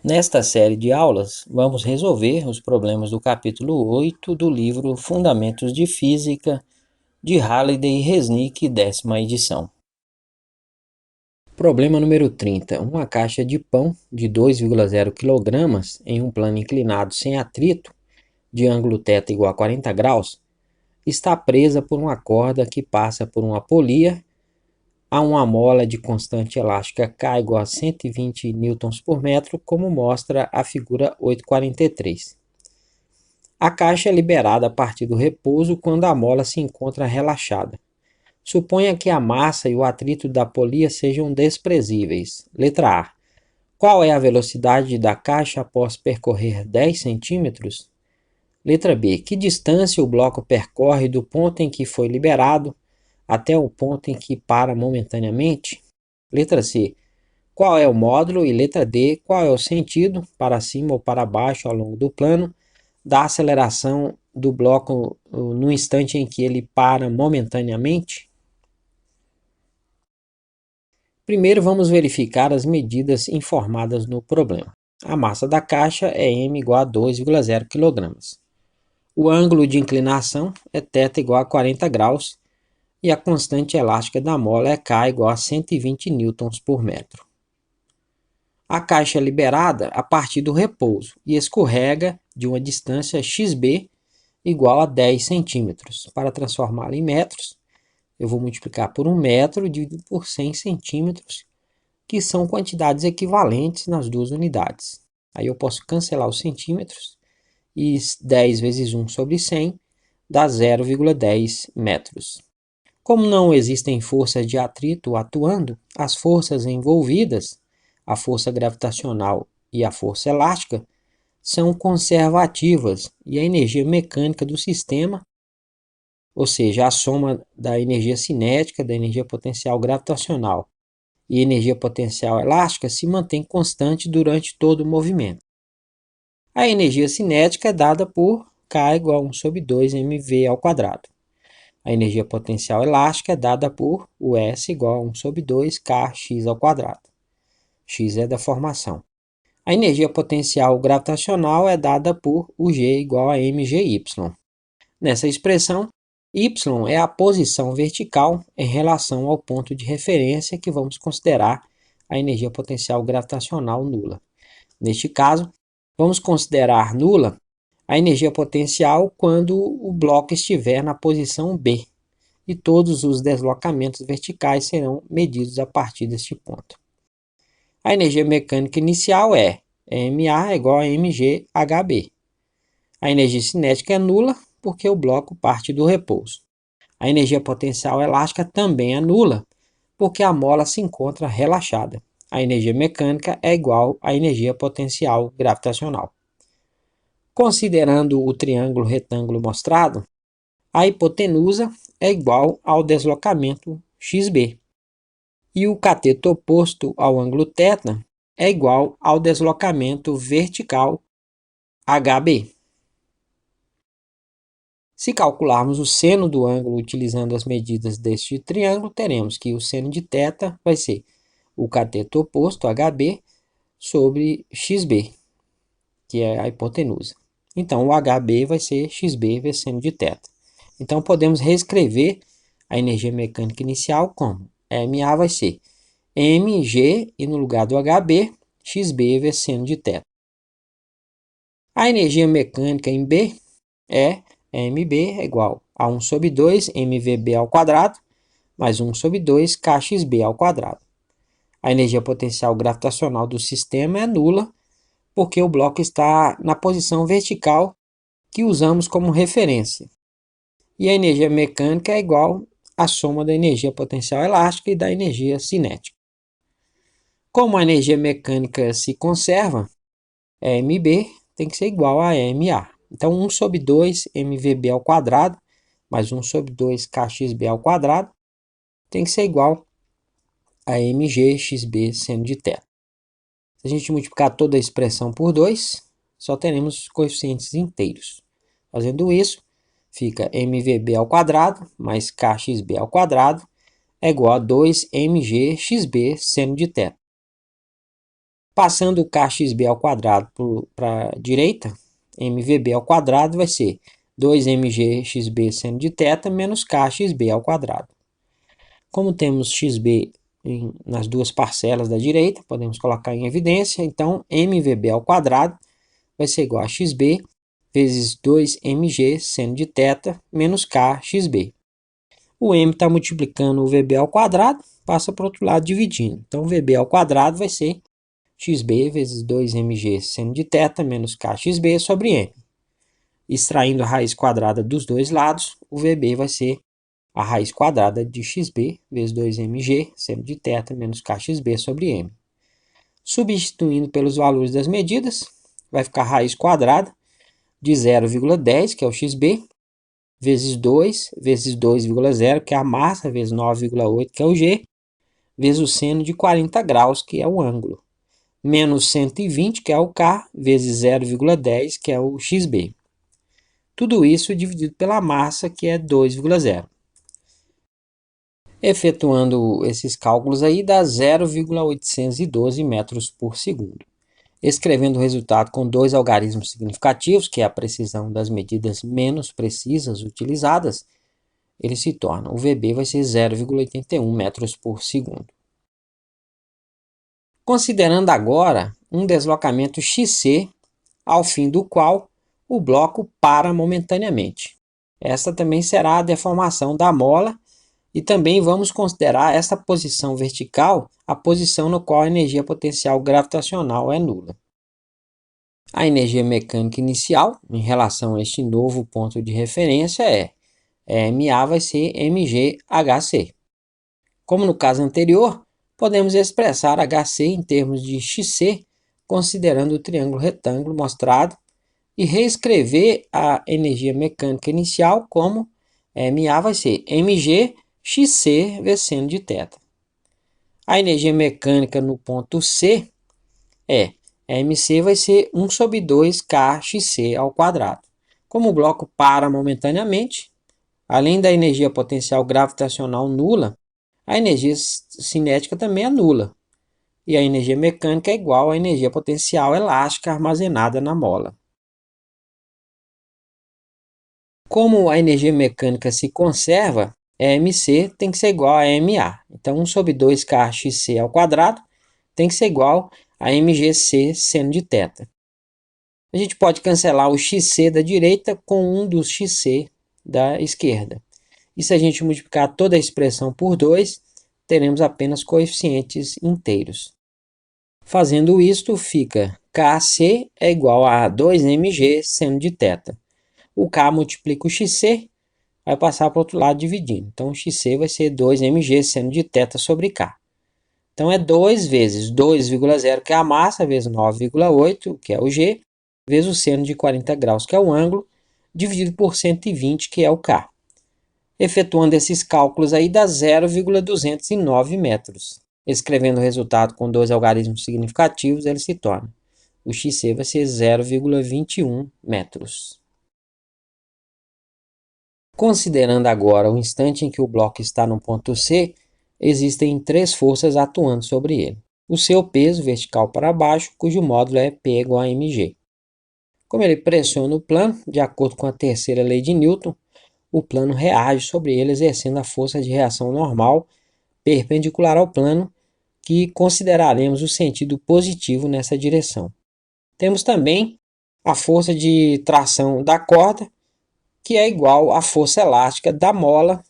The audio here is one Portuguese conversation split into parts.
Nesta série de aulas, vamos resolver os problemas do capítulo 8 do livro Fundamentos de Física, de Halliday e Resnick, 10ª edição. Problema número 30. Uma caixa de pão de 2,0 kg em um plano inclinado sem atrito, de ângulo θ igual a 40 graus, está presa por uma corda que passa por uma polia a uma mola de constante elástica K igual a 120 newtons por metro, como mostra a figura 8.43. A caixa é liberada a partir do repouso quando a mola se encontra relaxada. Suponha que a massa e o atrito da polia sejam desprezíveis. Letra A. Qual é a velocidade da caixa após percorrer 10 centímetros? Letra B. Que distância o bloco percorre do ponto em que foi liberado até o ponto em que para momentaneamente? Letra C. Qual é o módulo? E letra D. Qual é o sentido, para cima ou para baixo ao longo do plano, da aceleração do bloco no instante em que ele para momentaneamente? Primeiro vamos verificar as medidas informadas no problema. A massa da caixa é m igual a 2,0 kg. O ângulo de inclinação é θ igual a 40 graus e a constante elástica da mola é K igual a 120 newtons por metro. A caixa é liberada a partir do repouso e escorrega de uma distância xb igual a 10 centímetros. Para transformá-la em metros, eu vou multiplicar por 1 metro dividido por 100 centímetros, que são quantidades equivalentes nas duas unidades. Aí eu posso cancelar os centímetros e 10 vezes 1 sobre 100 dá 0,10 metros. Como não existem forças de atrito atuando, as forças envolvidas, a força gravitacional e a força elástica, são conservativas e a energia mecânica do sistema, ou seja, a soma da energia cinética, da energia potencial gravitacional e energia potencial elástica, se mantém constante durante todo o movimento. A energia cinética é dada por K igual a 1 sobre 2 mv ao quadrado. A energia potencial elástica é dada por o S igual a 1 sobre 2 kx ao quadrado. X é a deformação. A energia potencial gravitacional é dada por o G igual a mgy. Nessa expressão, y é a posição vertical em relação ao ponto de referência que vamos considerar a energia potencial gravitacional nula. Neste caso, vamos considerar nula a energia potencial quando o bloco estiver na posição B, e todos os deslocamentos verticais serão medidos a partir deste ponto. A energia mecânica inicial é ma igual a mghb. A energia cinética é nula porque o bloco parte do repouso. A energia potencial elástica também é nula porque a mola se encontra relaxada. A energia mecânica é igual à energia potencial gravitacional. Considerando o triângulo retângulo mostrado, a hipotenusa é igual ao deslocamento xb. E o cateto oposto ao ângulo θ é igual ao deslocamento vertical hb. Se calcularmos o seno do ângulo utilizando as medidas deste triângulo, teremos que o seno de θ vai ser o cateto oposto, hb, sobre xb, que é a hipotenusa. Então, o hb vai ser xb vezes seno de θ. Então, podemos reescrever a energia mecânica inicial como ma vai ser mg e no lugar do hb, xb vezes seno de θ. A energia mecânica em B é mb é igual a 1 sobre 2 mvb ao quadrado mais 1 sobre 2 kxb ao quadrado. A energia potencial gravitacional do sistema é nula porque o bloco está na posição vertical que usamos como referência. E a energia mecânica é igual à soma da energia potencial elástica e da energia cinética. Como a energia mecânica se conserva, mb tem que ser igual a ma. Então, 1 sobre 2 mvb ao quadrado mais 1 sobre 2 kxb ao quadrado tem que ser igual a mg xb seno de θ. Se a gente multiplicar toda a expressão por 2, só teremos coeficientes inteiros. Fazendo isso, fica mvb ao quadrado mais kxb ao quadrado é igual a 2 mg xb seno de θ. Passando o kxb ao quadrado para a direita, mvb ao quadrado vai ser 2mgxb seno de θ menos kxb ao quadrado. Como temos xb nas duas parcelas da direita, podemos colocar em evidência, então mvb ao quadrado vai ser igual a xb vezes 2mg seno de θ menos kxb. O m está multiplicando o vb ao quadrado, passa para o outro lado dividindo. Então, vb ao quadrado vai ser xb vezes 2mg seno de θ menos kxb sobre m. Extraindo a raiz quadrada dos dois lados, o vb vai ser a raiz quadrada de xb vezes 2mg seno de θ menos kxb sobre m. Substituindo pelos valores das medidas, vai ficar a raiz quadrada de 0,10, que é o xb, vezes 2, vezes 2,0, que é a massa, vezes 9,8, que é o g, vezes o seno de 40 graus, que é o ângulo, menos 120, que é o k, vezes 0,10, que é o xb. Tudo isso dividido pela massa, que é 2,0. Efetuando esses cálculos aí, dá 0,812 metros por segundo. Escrevendo o resultado com dois algarismos significativos, que é a precisão das medidas menos precisas utilizadas, ele se torna, o VB vai ser 0,81 metros por segundo. Considerando agora um deslocamento XC, ao fim do qual o bloco para momentaneamente. Esta também será a deformação da mola, e também vamos considerar essa posição vertical a posição no qual a energia potencial gravitacional é nula. A energia mecânica inicial, em relação a este novo ponto de referência, MA vai ser mgHc. Como no caso anterior, podemos expressar HC em termos de XC, considerando o triângulo retângulo mostrado, e reescrever a energia mecânica inicial como MA vai ser mgXC vezes seno de θ. A energia mecânica no ponto C é mc vai ser 1 sobre 2 kxc ao quadrado. Como o bloco para momentaneamente, além da energia potencial gravitacional nula, a energia cinética também é nula. E a energia mecânica é igual à energia potencial elástica armazenada na mola. Como a energia mecânica se conserva, mc tem que ser igual a ma. Então, 1 sobre 2 kxc ao quadrado tem que ser igual a mgc seno de θ. A gente pode cancelar o xc da direita com um dos xc da esquerda. E se a gente multiplicar toda a expressão por 2, teremos apenas coeficientes inteiros. Fazendo isto, fica Kc é igual a 2mg seno de θ. O K multiplica o xc, vai passar para o outro lado dividindo. Então, o xc vai ser 2mg seno de θ sobre K. Então, é 2 vezes 2,0, que é a massa, vezes 9,8, que é o g, vezes o seno de 40 graus, que é o ângulo, dividido por 120, que é o K. Efetuando esses cálculos aí, dá 0,209 metros. Escrevendo o resultado com dois algarismos significativos, ele se torna. O XC vai ser 0,21 metros. Considerando agora o instante em que o bloco está no ponto C, existem três forças atuando sobre ele. O seu peso vertical para baixo, cujo módulo é P igual a mg. Como ele pressiona o plano, de acordo com a terceira lei de Newton, o plano reage sobre ele exercendo a força de reação normal perpendicular ao plano, que consideraremos o sentido positivo nessa direção. Temos também a força de tração da corda, que é igual à força elástica da mola,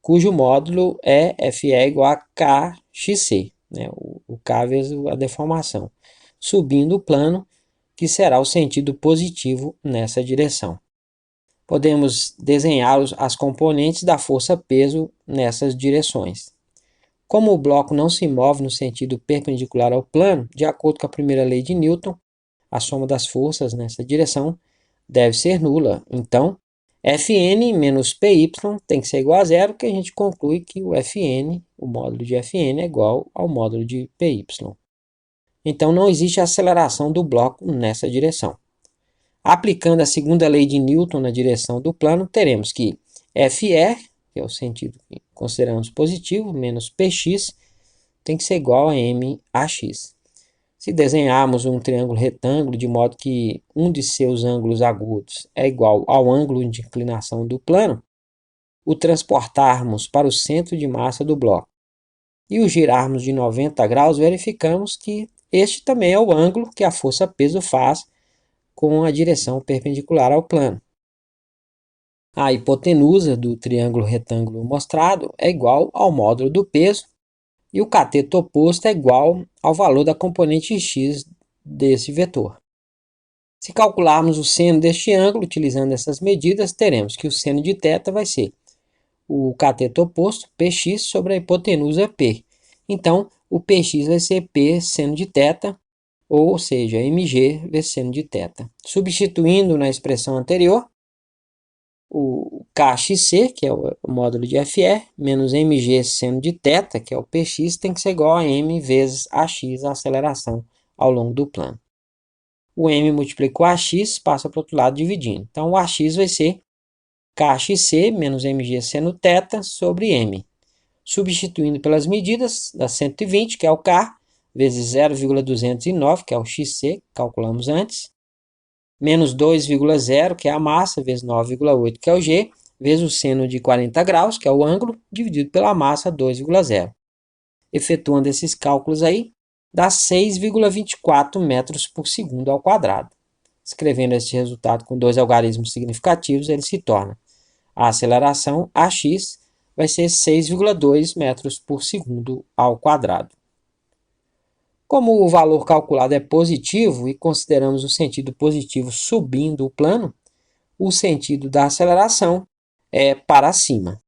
cujo módulo é Fe igual a kxc, né? O K vezes a deformação, subindo o plano, que será o sentido positivo nessa direção. Podemos desenhar as componentes da força-peso nessas direções. Como o bloco não se move no sentido perpendicular ao plano, de acordo com a primeira lei de Newton, a soma das forças nessa direção deve ser nula. Então, Fn menos Py tem que ser igual a zero, que a gente conclui que o Fn, o módulo de Fn, é igual ao módulo de Py. Então, não existe aceleração do bloco nessa direção. Aplicando a segunda lei de Newton na direção do plano, teremos que Fe, que é o sentido que consideramos positivo, menos Px, tem que ser igual a Max. Se desenharmos um triângulo retângulo de modo que um de seus ângulos agudos é igual ao ângulo de inclinação do plano, o transportarmos para o centro de massa do bloco e o girarmos de 90 graus, verificamos que este também é o ângulo que a força-peso faz com a direção perpendicular ao plano. A hipotenusa do triângulo retângulo mostrado é igual ao módulo do peso e o cateto oposto é igual ao valor da componente x desse vetor. Se calcularmos o seno deste ângulo utilizando essas medidas, teremos que o seno de θ vai ser o cateto oposto, px, sobre a hipotenusa P. Então, o px vai ser P seno de θ, ou seja, mg vezes seno de θ. Substituindo na expressão anterior, o kxc, que é o módulo de Fe, menos mg seno de θ, que é o px, tem que ser igual a m vezes ax, a aceleração ao longo do plano. O m multiplicou ax, passa para o outro lado dividindo. Então, o ax vai ser kxc menos mg seno θ sobre m. Substituindo pelas medidas, dá 120, que é o K, vezes 0,209, que é o xc, calculamos antes, menos 2,0, que é a massa, vezes 9,8, que é o G, vezes o seno de 40 graus, que é o ângulo, dividido pela massa, 2,0. Efetuando esses cálculos aí, dá 6,24 metros por segundo ao quadrado. Escrevendo este resultado com dois algarismos significativos, ele se torna a aceleração AX vai ser 6,2 metros por segundo ao quadrado. Como o valor calculado é positivo e consideramos o sentido positivo subindo o plano, o sentido da aceleração é para cima.